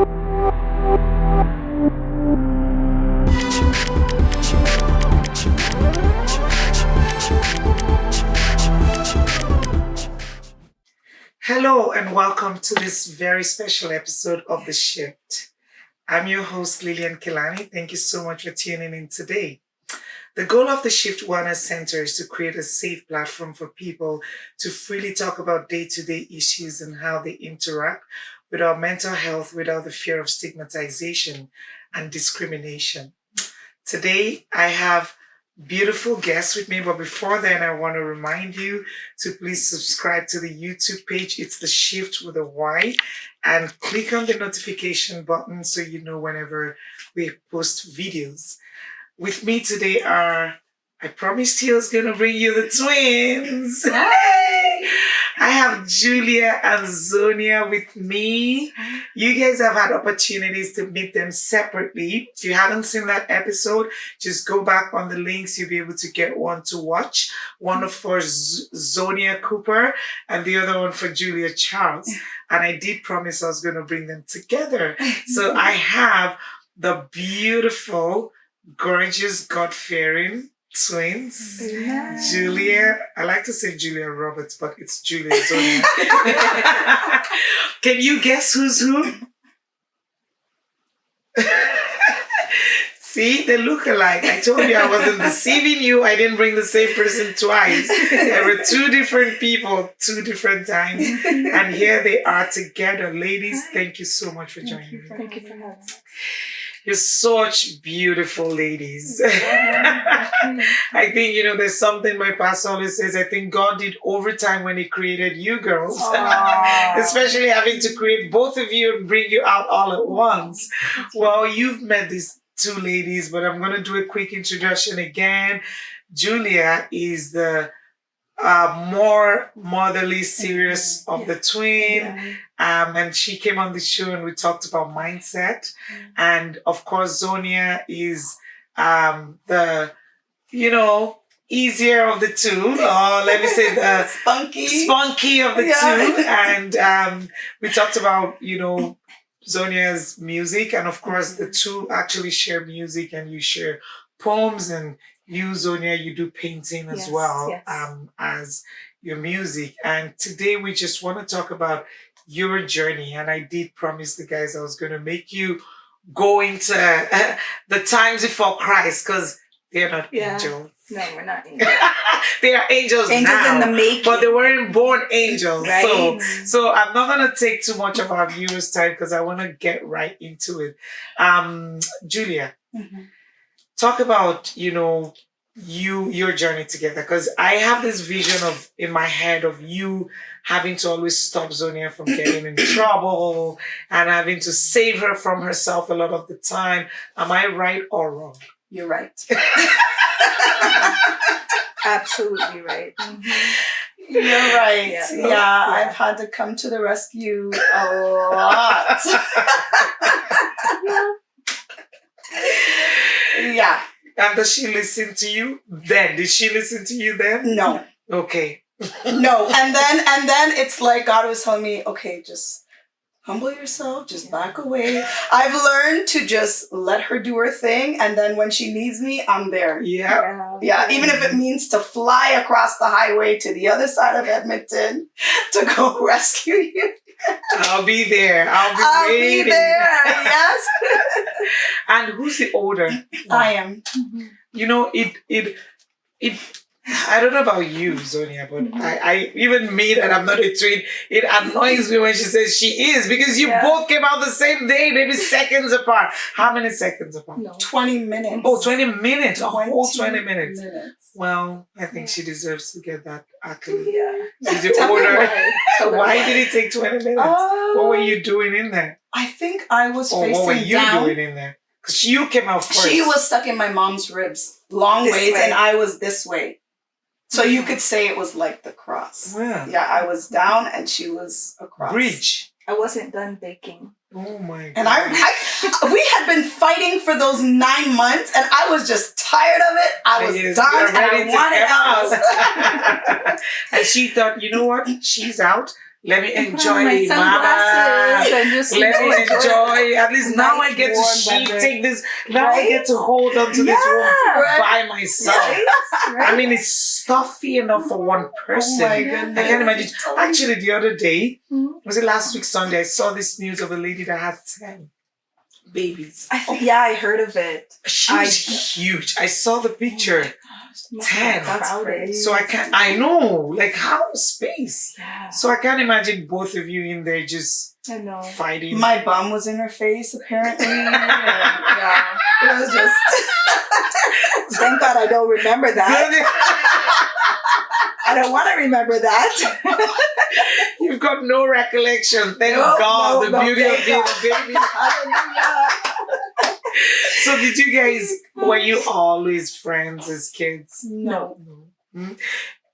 Hello and welcome to this very special episode of The Shyft. I'm your host Lillian Kilani. Thank you so much for tuning in today. The goal of the Shyft Wellness Center is to create a safe platform for people to freely talk about day-to-day issues and how they interact with our mental health without the fear of stigmatization and discrimination. Today, I have beautiful guests with me, but before then, I want to remind you to please subscribe to the YouTube page. It's The Shyft with a Y, and click on the notification button so you know whenever we post videos. With me today are, I promised you I was going to bring you the twins. Hey! I have Julia and Zonia with me. You guys have had opportunities to meet them separately. If you haven't seen that episode, just go back on the links. You'll be able to get one to watch. One for Zonia Cooper and the other one for Julia Charles. And I did promise I was going to bring them together. So I have the beautiful, gorgeous, God-fearing twins. Yeah. Julia, I like to say Julia Roberts, but it's Julia Zonia. Can you guess who's who? See, they look alike. I told you I wasn't deceiving you. I didn't bring the same person twice. There were two different people, two different times. And here they are together. Ladies, thank you so much for joining me. Thank you for having us. You're such beautiful ladies. I think, there's something my pastor always says. I think God did overtime when he created you girls. Especially having to create both of you and bring you out all at once. Well, you've met these two ladies, but I'm going to do a quick introduction again. Julia is the more motherly, serious of the twin. And she came on the show and we talked about mindset. And of course, Zonia is the, easier of the two. Or let me say the spunky of the two. And we talked about, Zonia's music. And of course, the two actually share music and you share poems. And you, Zonia, you do painting as well as your music. And today we just want to talk about your journey. And I did promise the guys I was going to make you go into the times before Christ, because they're not angels. No, we're not angels. They are angels now, in the making. But they weren't born angels. Right. So I'm not going to take too much of our viewers' time because I want to get right into it. Julia, talk about, your journey together, because I have this vision in my head of you having to always stop Zonia from getting in trouble and having to save her from herself a lot of the time. Am I right or wrong? You're right. Absolutely right. You're right. Yeah, I've had to come to the rescue a lot. Yeah. And does she listen to you then? Did she listen to you then? No. Okay. No. And then it's like God was telling me, okay, just humble yourself, just back away. I've learned to just let her do her thing, and then when she needs me, I'm there. Yeah. Even if it means to fly across the highway to the other side of Edmonton to go rescue you. I'll be there. I'll be waiting. Yes. And who's the older? I am. I don't know about you, Zonia, but I even me that I'm not a twin, it annoys me when she says she is, because you both came out the same day, maybe seconds apart. How many seconds apart? No. 20 minutes. Oh, 20 minutes. A whole 20 minutes. Well, I think she deserves to get that accolade. Yeah. She's the older. Why did it take 20 minutes? What were you doing in there? I think I was facing down. What were you doing in there? Because you came out first. She was stuck in my mom's ribs, long ways, and I was this way. So you could say it was like the cross. Yeah, I was down and she was across. Bridge. I wasn't done baking. Oh my God. And we had been fighting for those 9 months and I was just tired of it. I was done and I wanted out. And she thought, you know what? She's out. Let me Put on enjoy my mama. sunglasses and just Let me enjoy. At least now I Nice get to warm weather. take this. Now I Right? get to hold on to this room Yeah. by myself. Right? I mean, it's stuffy enough for one person. Oh my I goodness. can't imagine. Actually, the other day, Mhm. was it last week Sunday? I saw this news of a lady that had 10 babies. I heard of it. She was huge. I saw the picture. 10. That's Crowded. crazy. So I know, like how space. Yeah. So I can't imagine both of you in there just I know. fighting. My bum was in her face, apparently. Yeah. It was just. Thank God I don't remember that. I don't want to remember that. You've got no recollection. Thank No, God, the no, beauty of thank being God. a baby. Hallelujah. So did you guys, were you always friends as kids? No. Hmm?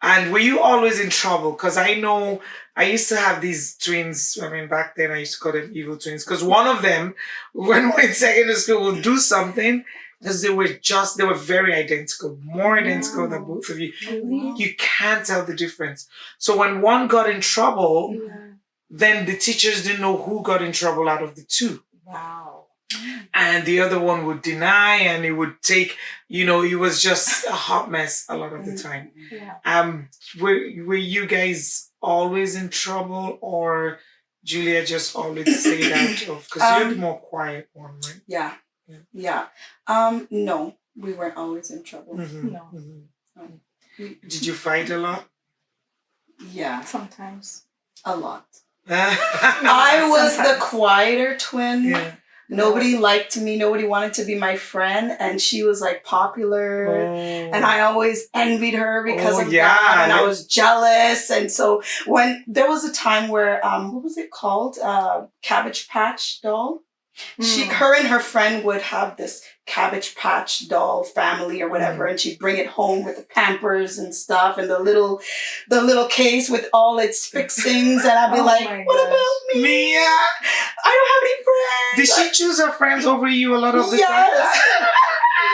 And were you always in trouble? Because I know I used to have these twins. I mean, back then I used to call them evil twins. Because one of them, when we were in secondary school, would do something because they were very identical, more identical than both of you. You can't tell the difference. So when one got in trouble, Yeah. then the teachers didn't know who got in trouble out of the two. Wow. And the other one would deny, and it would take, it was just a hot mess a lot of the time. Yeah. Were you guys always in trouble, or Julia just always stayed out of? Because you're the more quiet one, right? Yeah. Yeah. No, we weren't always in trouble. Mhm, No. mhm. Did you fight a lot? Yeah, Sometimes. a lot. Yeah. I was the Sometimes. quieter twin. Nobody liked me. Nobody wanted to be my friend. And she was like popular. And I always envied her because of that. And I was jealous. And so when there was a time where, what was it called? Cabbage Patch doll. Her and her friend would have this Cabbage Patch doll family or whatever, and she'd bring it home with the Pampers and stuff, and the little case with all its fixings, and I'd be what about me? Mia, I don't have any friends. did she choose her friends over you a lot of the time?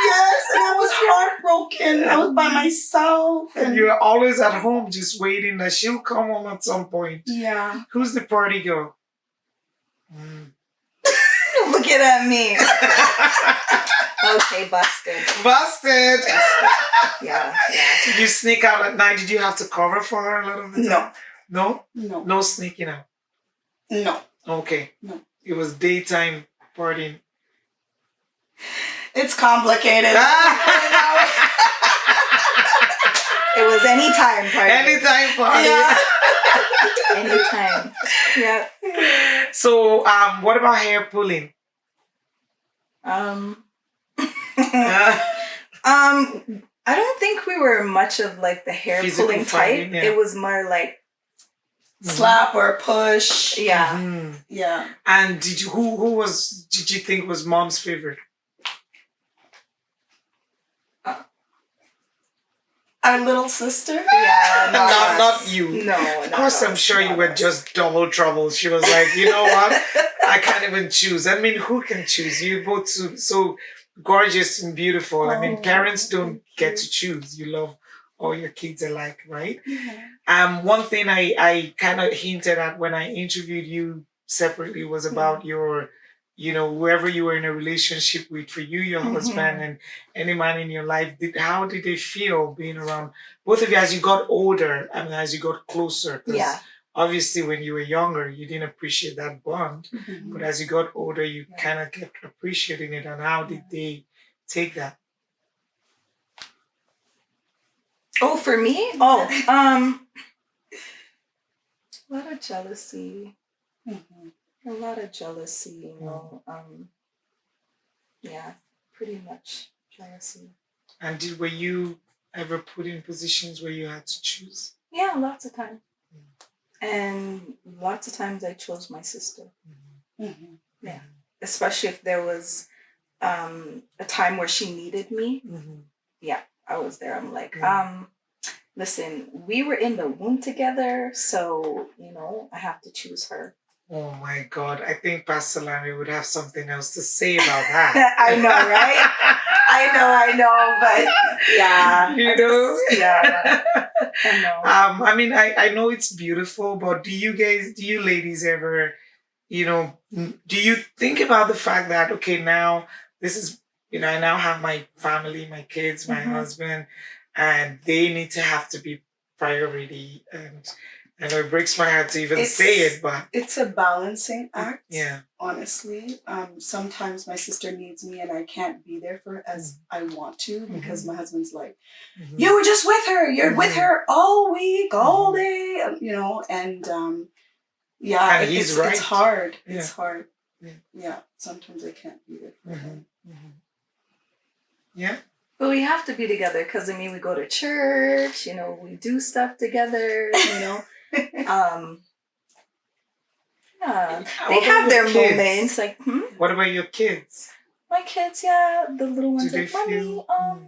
Yes, and I was heartbroken. I was by myself, And you were always at home just waiting that she'll come home at some point. Yeah. Who's the party girl? Looking at me. Okay, busted. Busted. Yeah. Did you sneak out at night? Did you have to cover for her a lot of the time? No? No. No sneaking out? No. Okay. No. It was daytime partying. It's complicated. It was anytime party. Anytime party. Yeah. Anytime. Yeah. So, what about hair pulling? I don't think we were much of like the hair Physical pulling fighting, type. yeah. It was more like Slap or push. yeah. Mhm. Yeah. And did you think was mom's favorite? Our little sister. Yeah, Not you. No, Of course, I'm sure you were just double trouble. She was like, you know what? I can't even choose. I mean, who can choose? You both so gorgeous and beautiful. I mean, parents don't get to choose. You love all your kids alike, right? One thing I kind of hinted at when I interviewed you separately was about your, whoever you were in a relationship with, for you, your husband, and any man in your life. How did they feel being around both of you as you got older? I mean, as you got closer. 'Cause Yeah. obviously, when you were younger, you didn't appreciate that bond. But as you got older, you kind of kept appreciating it. And how did they take that? Oh, for me? Oh, a lot of jealousy. A lot of jealousy, yeah, pretty much jealousy. And were you ever put in positions where you had to choose? Yeah, lots of times. And lots of times I chose my sister. Yeah. Especially if there was a time where she needed me. Yeah, I was there. I'm like, listen, we were in the womb together, so, I have to choose her. Oh my God. I think Pastor Larry would have something else to say about that. I know, right? I know, but yeah. You know? Yeah. I know. I mean, I know it's beautiful, but do you ladies ever, do you think about the fact that, okay, now this is, I now have my family, my kids, my husband, and they need to have to be priority. And I know it breaks my heart to even say it, but it's a balancing act. yeah. Honestly, sometimes my sister needs me and I can't be there for her as I want to because my husband's like, you were just with her. You're with her all week, all day, and yeah, And he's right. It's hard. Yeah. It's hard. Yeah. Yeah, sometimes I can't be there for her. Yeah. But we have to be together because, I mean, we go to church, we do stuff together, Yeah, they have their moments. Like, What about your kids? My kids, yeah, the little ones Do like, they feel- Mommy,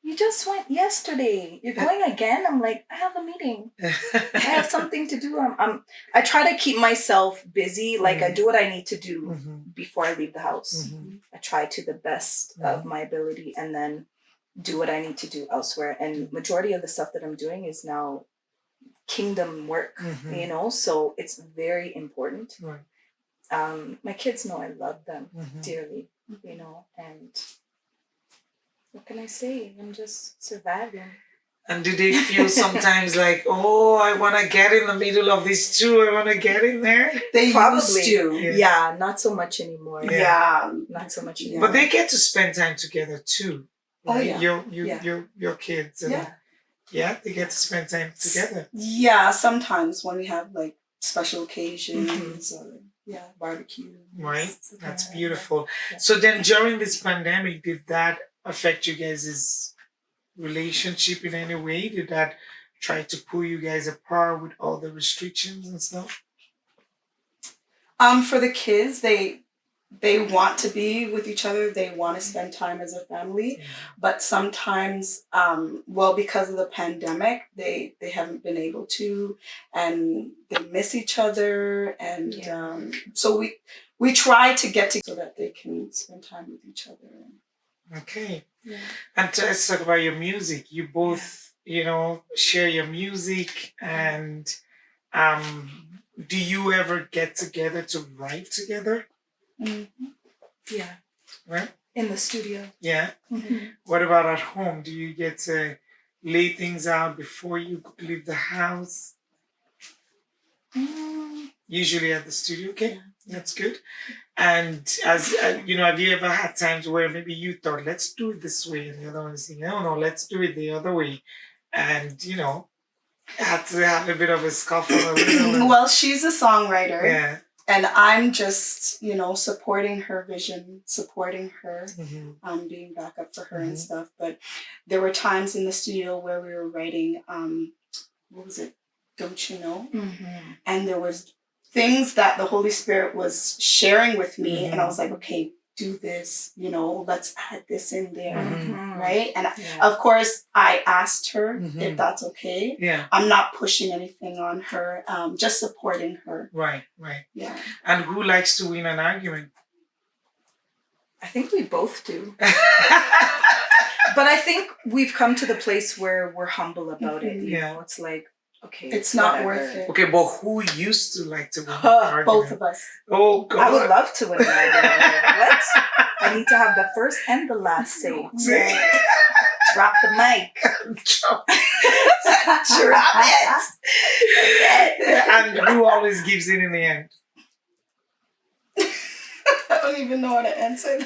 you just went yesterday. You're going again? I'm like, I have a meeting. I have something to do. I try to keep myself busy. Like I do what I need to do before I leave the house. I try to the best of my ability and then do what I need to do elsewhere. And majority of the stuff that I'm doing is now kingdom work, so it's very important. Right. My kids know I love them dearly, and what can I say? I'm just surviving. And do they feel sometimes like, oh, I want to get in the middle of these two, I want to get in there? They Probably. used to. Yeah, not so much anymore. Yeah. Not so much anymore. But they get to spend time together too. Right? Oh, yeah. Your kids. And yeah, they get to spend time together. Yeah, sometimes when we have like special occasions or barbecue. Right? That's beautiful. Yeah. So then during this pandemic, did that affect you guys' relationship in any way? Did that try to pull you guys apart with all the restrictions and stuff? For the kids, they want to be with each other. They want to spend time as a family. But sometimes, because of the pandemic, they haven't been able to, and they miss each other. And so we try to get together so that they can spend time with each other. Okay. Yeah. And let's talk about your music. You both, share your music, and do you ever get together to write together? Yeah. Right? In the studio. Yeah. What about at home? Do you get to lay things out before you leave the house? Usually at the studio. Okay, that's good. And as have you ever had times where maybe you thought, let's do it this way, and the other one is saying, no, let's do it the other way, and had to have a bit of a scuffle. Well, she's a songwriter. Yeah. And I'm just, supporting her vision, supporting her, being backup for her and stuff. But there were times in the studio where we were writing, what was it? Don't You Know? And there was things that the Holy Spirit was sharing with me. And I was like, okay, do this, let's add this in there. Right? And of course, I asked her if that's okay. Yeah. I'm not pushing anything on her, just supporting her. Right. Yeah. And who likes to win an argument? I think we both do. But I think we've come to the place where we're humble about it. It's like, okay, it's not worth it. Okay, but who used to like to win an argument? Both of us. Oh, God. I would love to win an argument. What? I need to have the first and the last say. Drop the mic. Drop it. That's it. And who always gives it in the end? I don't even know how to answer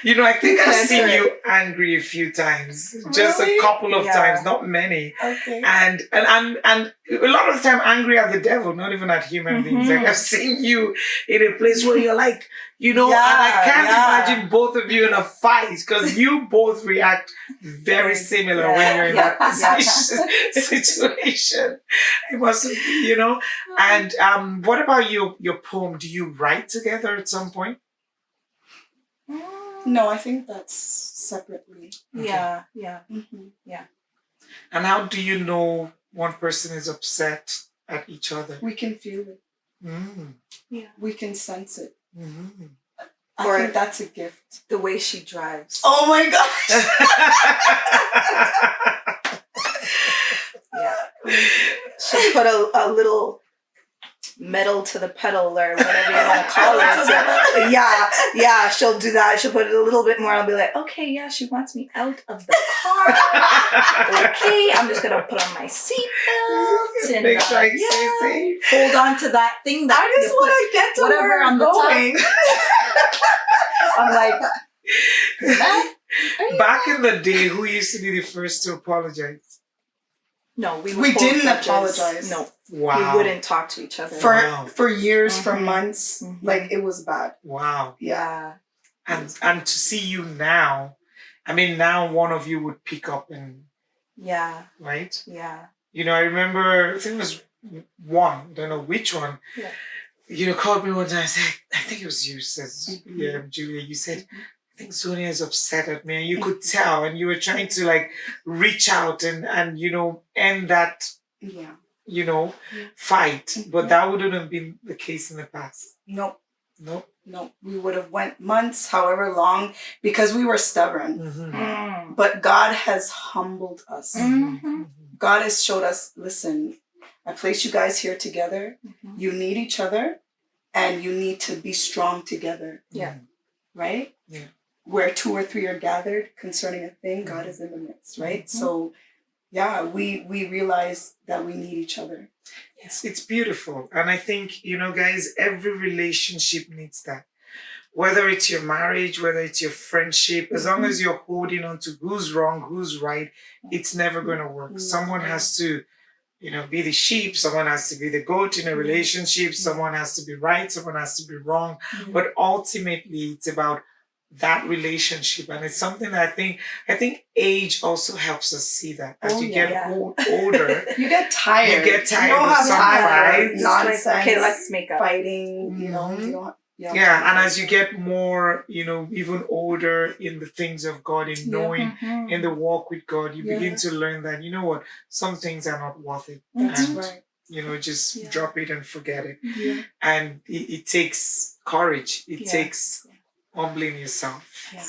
I think I've seen you angry a few times. Just a couple of times, not many. Okay. And a lot of the time angry at the devil, not even at human beings. Like I've seen you in a place where you're like, and I can't imagine both of you in a fight because you both react very similar when you're in that situation. It must be, And what about your poem? Do you write together at some point? No, I think that's separately. Okay. Yeah. Yeah. And how do you know one person is upset at each other? We can feel it. Yeah. We can sense it. I think that's a gift. The way she drives. Oh my gosh. She'll put a little metal to the pedal or whatever you want to call it. So, yeah, she'll do that. She'll put it a little bit more. I'll be like, okay, yeah, she wants me out of the car. Okay, I'm just gonna put on my seatbelt and Make sure you stay safe. hold on to that thing that I just you put want to get to whatever where on I'm the going. I'm like, Back in the day, who used to be the first to apologize? no, we We hold didn't grudges. apologize. No, Wow. we wouldn't talk to each other. For years, for Mhm. months, Mhm. like it was bad. Wow. Yeah. And to see you now, I mean, now one of you would pick up and, Yeah. right? Yeah. You know, I remember, I think it was one, don't know which one. Yeah. You know, called me one time and said, I think it was you, says, Mhm. yeah, Julia, you said, Mm-hmm. I think Zonia is upset at me. And you could tell, and you were trying to like reach out and you know, end that, Yeah. you know, Yeah. fight. But Yeah. that wouldn't have been the case in the past. Nope. No. No. We would have went months, however long, because we were stubborn. Mm-hmm. Mm. But God has humbled us. Mhm. God has showed us, listen, I placed you guys here together. Mhm. You need each other and you need to be strong together, Yeah. right? Yeah. Where 2 or 3 are gathered concerning a thing, God is in the midst, right? Mhm. So, yeah, we realize that we need each other. It's beautiful. And I think, you know, guys, every relationship needs that. Whether it's your marriage, whether it's your friendship, as long as you're holding on to who's wrong, who's right, it's never going to work. Someone has to, you know, be the sheep. Someone has to be the goat in a relationship. Someone has to be right. Someone has to be wrong. But ultimately, it's about that relationship, and it's something that I think age also helps us see that as Oh, you yeah. get older. You get tired. You get tired You don't of have some time for fights. It's like, nonsense. okay, let's make up. Fighting, you know. Mhm. You don't have Yeah, time and for as you it. get more, you know, even older in the things of God, in knowing, Mhm. in the walk with God, you begin Yeah. to learn that, you know what, some things are not worth it. That's And, right. you know, just Yeah. drop it and forget it. Yeah. And it takes courage. It Yeah. takes humbling yourself. Yeah.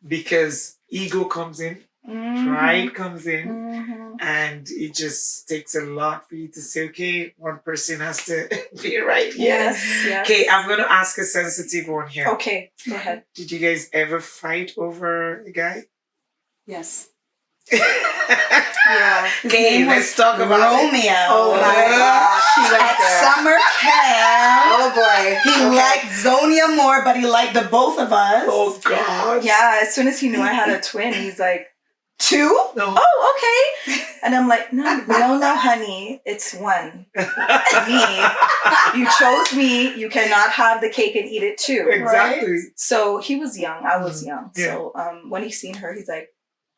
Because ego comes in, Mhm. pride comes in, Mhm. and it just takes a lot for you to say, okay, one person has to be right here. Yes. Yes. Okay, I'm going to ask a sensitive one here. Okay. Go ahead. Did you guys ever fight over a guy? Yes. Yeah. His Okay, name let's was talk about it. Romeo. Oh my gosh. She went At there. summer camp, Oh boy. he Okay. liked Zonia more, but he liked the both of us. Oh, God. Yeah. As soon as he knew I had a twin, he's like, 2? No. "Oh, okay." And I'm like, no, honey, it's one. Me. You chose me. You cannot have the cake and eat it too. Exactly. So he was young. I was young. Yeah. So when he seen her, he's like,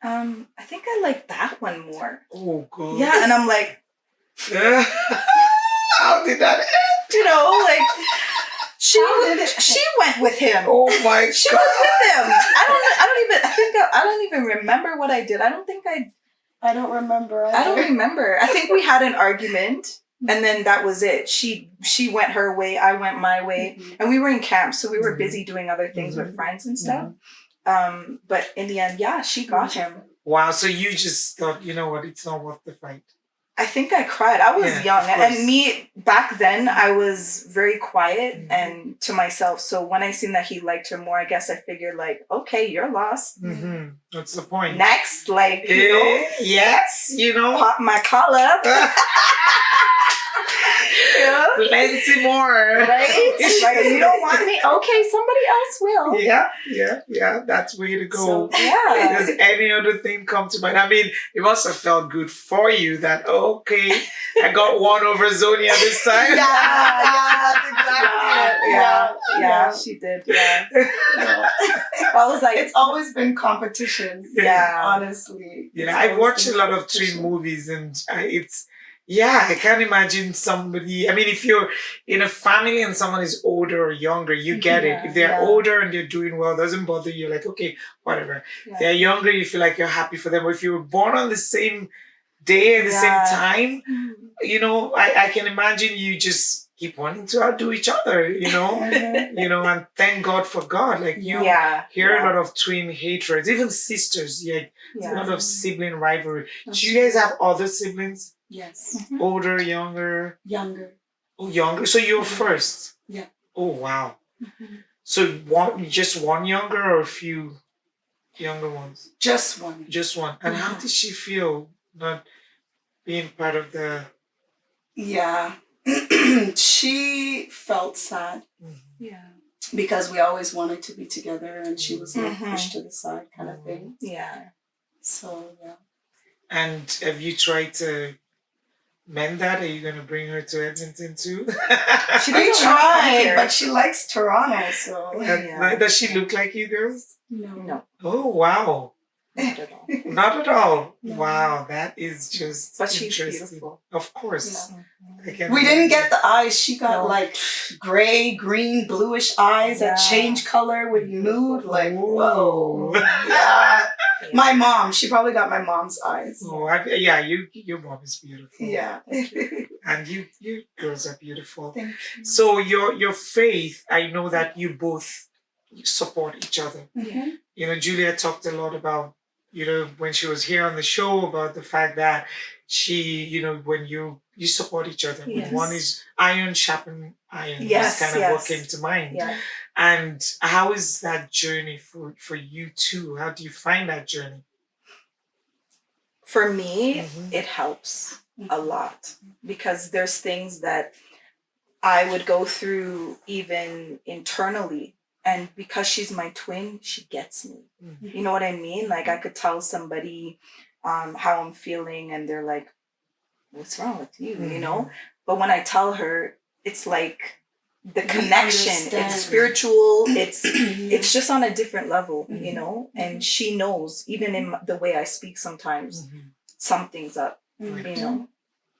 I think I like that one more. Oh, God. Yeah. And I'm like, How did that end? you know, like she How did it- she went with him. Oh, my She God. was with him. I don't even remember what I did. I don't remember. I think we had an argument and then that was it. She went her way, I went my way. Mhm. And we were in camp, so we were Mhm. busy doing other things with Mhm. friends and stuff. But in the end, yeah, she got him. Wow, so you just thought, you know what, it's not worth the fight. I think I cried. I was Yeah, young. of course. And me, back then, I was very quiet Mhm. and to myself. So when I seen that he liked her more, I guess I figured like, okay, you're lost. Mm-hmm. What's the point? Next, like, you know, Yes, you know. pop my collar. Yeah. Plenty more. Right? Like, you don't want me? Okay, somebody else will. Yeah. That's way to go. So, yeah. Does any other thing come to mind? I mean, it must have felt good for you that, okay, I got one over Zonia this time. That's exactly it. Yeah, she did. Yeah. I was like, It's always been competition. Yeah. Honestly. Yeah, It's I've always watched been a lot of twin competition. movies and I can't imagine somebody. I mean, if you're in a family and someone is older or younger, you get it. Yeah, If they're yeah. older and they're doing well, it doesn't bother you. Like, okay, whatever. Yeah. They're younger, you feel like you're happy for them. But if you were born on the same day and the Yeah. same time, you know, I can imagine you just keep wanting to outdo each other, you know? Mhm. You know, and thank God for God. Like, you Yeah. hear yeah. a lot of twin hatreds, even sisters, a lot Yeah. of sibling rivalry. Do you guys have other siblings? Yes. Older, younger? Younger. Oh, younger. So you were first? Yeah. Oh, wow. Mm-hmm. So just one younger or a few younger ones? Just one. Just one. And how did she feel not being part of the... Yeah. She felt sad Yeah. because we always wanted to be together and she was like pushed to the side kind of thing. Yeah. So, yeah. And have you tried to mend that? Are you going to bring her to Edmonton too? She We doesn't wanna come tried, here. but she likes Toronto, so. Yeah. Does she look like you girls? No, Oh, wow. not at all. Not at all. No. Wow, that is just But she's interesting. beautiful. Of course. I can We didn't get imagine. the eyes. She got No. like gray, green, bluish eyes that Yeah. change color with mood. Like, whoa. Whoa. Yeah. My mom. She probably got my mom's eyes. Oh, your mom is beautiful. Yeah. And you girls are beautiful. Thank you. So your faith, I know that you both support each other. Mhm. You know, Julia talked a lot about, you know, when she was here on the show about the fact that she, you know, when you support each other. Yes. One is iron sharpen iron. Yes, That's kind of yes. what came to mind. Yeah. And how is that journey for you too? How do you find that journey? For me, Mhm. it helps a lot because there's things that I would go through even internally. And because she's my twin, she gets me. Mhm. You know what I mean? Like I could tell somebody how I'm feeling and they're like, what's wrong with you? You know? But when I tell her, it's like the We connection, understand. it's spiritual, it's Yeah. it's just on a different level, you Mhm. know? And she knows, even in the way I speak sometimes, Mhm. something's up, Mhm. you know?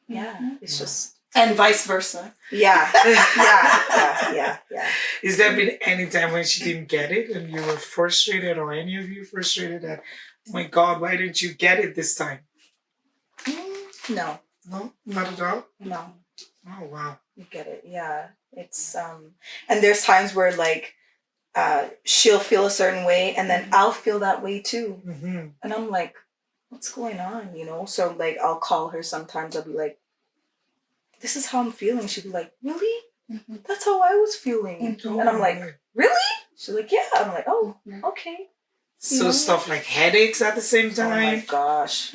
Yeah, Mhm. it's just, And vice versa. yeah, yeah. Is there been any time when she didn't get it and you were frustrated, or any of you frustrated that, oh my God, why didn't you get it this time? No, No, not at all. no, Oh wow. you get it. Yeah, it's, and there's times where like, she'll feel a certain way and then I'll feel that way too. Mm-hmm. And I'm like, what's going on, you know? So like, I'll call her sometimes, I'll be like, this is how I'm feeling. She'd be like, really? Mhm. That's how I was feeling. Mhm. And I'm like, really? She's like, yeah. I'm like, oh, okay. So No. stuff like headaches at the same Oh my time. gosh.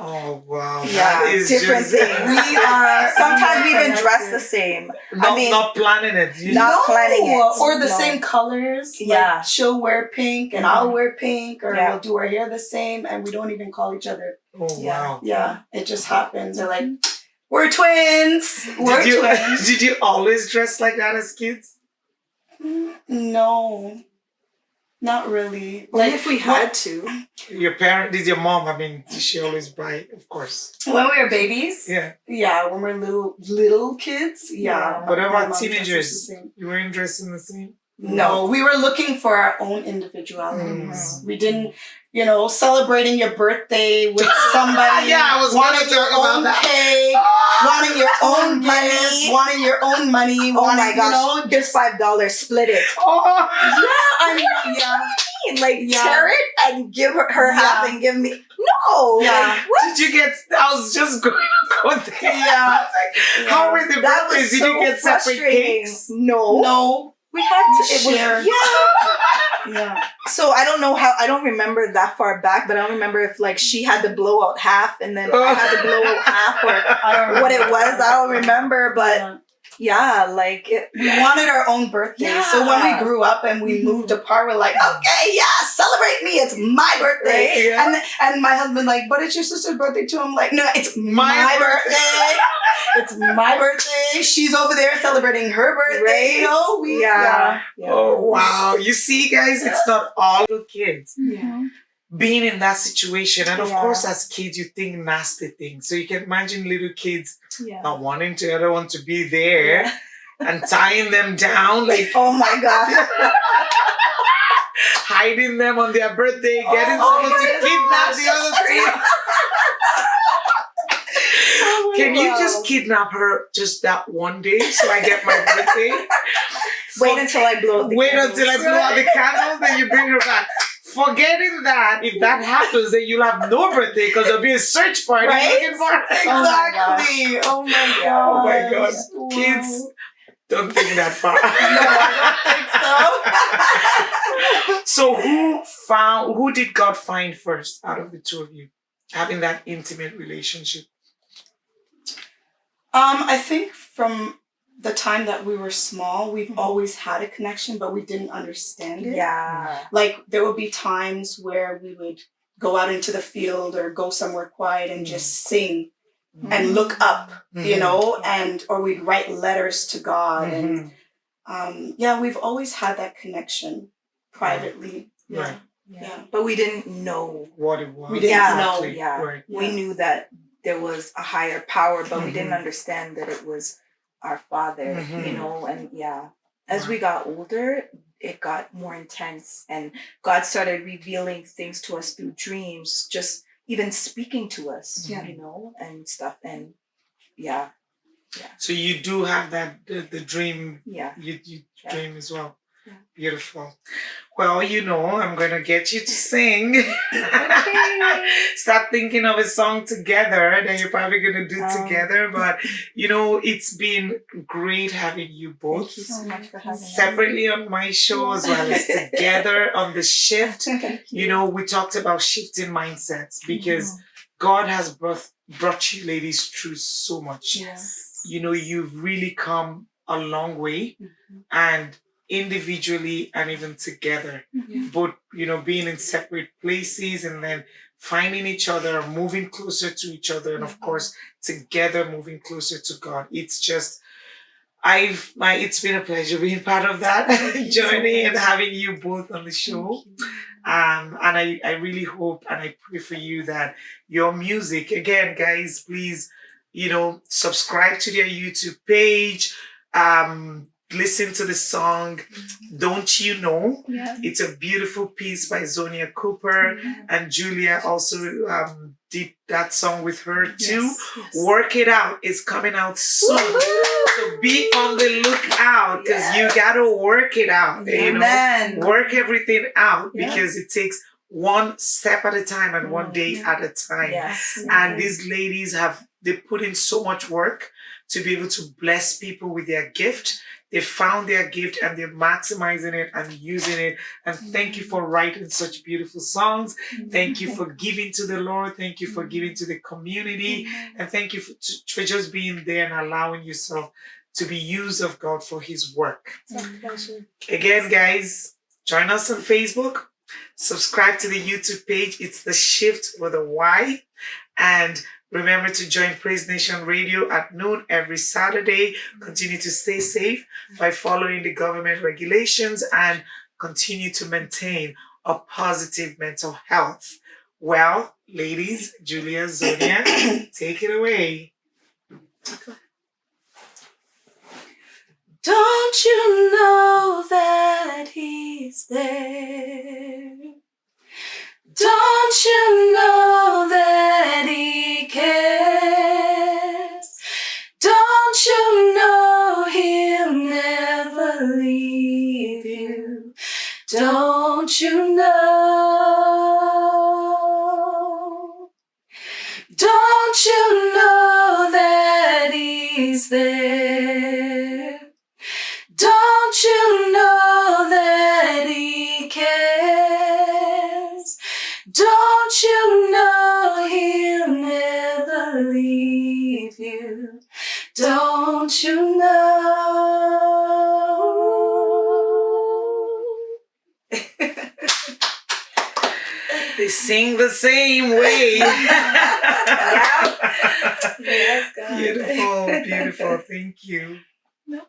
Oh wow. Yeah, That is different just, things. We are Sometimes we even connected. dress the same. Not, I mean, not planning it. You not planning it. Or the No. same colors. Like, Yeah. she'll wear pink and I'll wear pink, or Yeah. we'll do our hair the same and we don't even call each other. Oh Yeah. wow. Yeah. It just happens. They're like, we're twins. We're Did you twins. did you always dress like that as kids? No. Not really. Like if we what- had to. Did your mom, I mean, did she always buy? Of course. when we were babies. Yeah. Yeah, when we're little kids. Yeah. Yeah. What my about mom dresses the teenagers? same. You weren't dressing the same? No, we were looking for our own individualities. Mm. We didn't, celebrating your birthday with somebody. Yeah, I was gonna wanting your talk about own that. cake, wanting your own money, wanting your own money. Oh wanting, my gosh. Here's $5. Split it. Oh. Like Yeah. tear it and give her half Yeah. and give me. No. Yeah. Like, what? Did you get? I was just going to go there. Yeah. How were the That birthdays? was Did so you get separate frustrating. cakes? No. No. We had to. It Share. was, yeah. Yeah. So I don't know how. I don't remember that far back, but I don't remember if like she had to blow out half and then I had to blow out half, or I don't what it remember. was. I don't remember, but Yeah. yeah, like it, We wanted our own birthday. Yeah. So when we grew up and we moved apart, we're like, okay, yeah, celebrate me. It's my birthday. Right, yeah. And my husband like, but it's your sister's birthday too. I'm like, no, it's my birthday. birthday. It's my birthday. She's over there celebrating her birthday. Right? Yeah. Oh wow! You see, guys, it's not all the kids Yeah. being in that situation, and of Yeah. course, as kids, you think nasty things. So you can imagine little kids Yeah. not wanting to everyone to be there and tying them down, like Oh my gosh. hiding them on their birthday, getting Oh someone to my kidnap gosh, the other that's two. Can you Wow. just kidnap her just that one day so I get my birthday? Wait until I blow the Wait candles. until I blow out the candles, then you bring her back. forgetting that if that happens, then you'll have no birthday because there'll be a search party Right? looking for it. Exactly. Oh my god. Oh my God. Kids, don't think that far. No, I don't think so. So who did God find first out of the two of you? Having that intimate relationship. I think from the time that we were small, we've always had a connection, but we didn't understand it. Yeah. Like there would be times where we would go out into the field or go somewhere quiet and just sing and look up, you know, and or we'd write letters to God. And yeah, we've always had that connection privately. Right. Yeah. But we didn't know. What it was. We didn't know. Exactly. Yeah. Right. We knew that there was a higher power, but we didn't understand that it was our Father, you know, and as we got older, it got more intense and God started revealing things to us through dreams, just even speaking to us, you know, and stuff. And So you do have that the dream. Yeah. You dream as well. Yeah. Beautiful. Well, you know, I'm gonna get you to sing. Start thinking of a song together that you're probably gonna do together. But you know, it's been great having you both. Thank you so much for having us. Separately on my show as well as together on the Shift. You know, we talked about shifting mindsets because God has brought you ladies through so much. Yes. You know, you've really come a long way, and individually and even together, both, you know, being in separate places and then finding each other, moving closer to each other, and of course together moving closer to God. It's just it's been a pleasure being part of that journey and having you both on the show. And I really hope and I pray for you that your music, again, guys, please, you know, subscribe to their YouTube page. Listen to the song Don't You Know. It's a beautiful piece by Zonia Cooper, and Julia also did that song with her too. Work It Out is coming out soon. So be on the lookout because you gotta work it out. You know, work everything out because it takes one step at a time and one day at a time. And these ladies they put in so much work to be able to bless people with their gift. They found their gift and they're maximizing it and using it. And thank you for writing such beautiful songs. Thank you for giving to the Lord. Thank you for giving to the community. And thank you for just being there and allowing yourself to be used of God for His work. Again, guys, join us on Facebook. Subscribe to the YouTube page. It's The Shift with a Y. And remember to join Praise Nation Radio at noon every Saturday. Continue to stay safe by following the government regulations and continue to maintain a positive mental health. Well, ladies, Julia, Zonia, take it away. Don't you know that He's there? Don't you know that He cares? Don't you know He'll never leave you? Don't you know? Don't you know that He's there? Don't you know that He cares? Don't you know He'll never leave you? Don't you know? They sing the same way. Yes, God. Beautiful, beautiful. Thank you. No